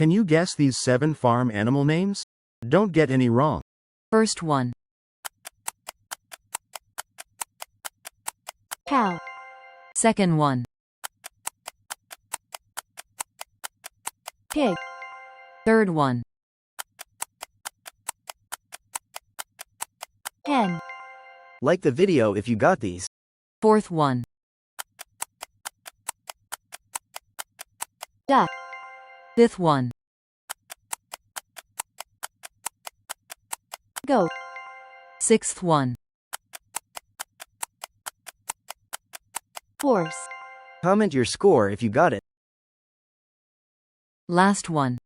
Can you guess these 7 farm animal names? Don't get any wrong. First one. Cow. Second one. Pig. Third one. Hen. Like the video if you got these. Fourth one. Duck. Fifth one. Goat. Sixth one. Horse. Comment your score if you got it. Last one.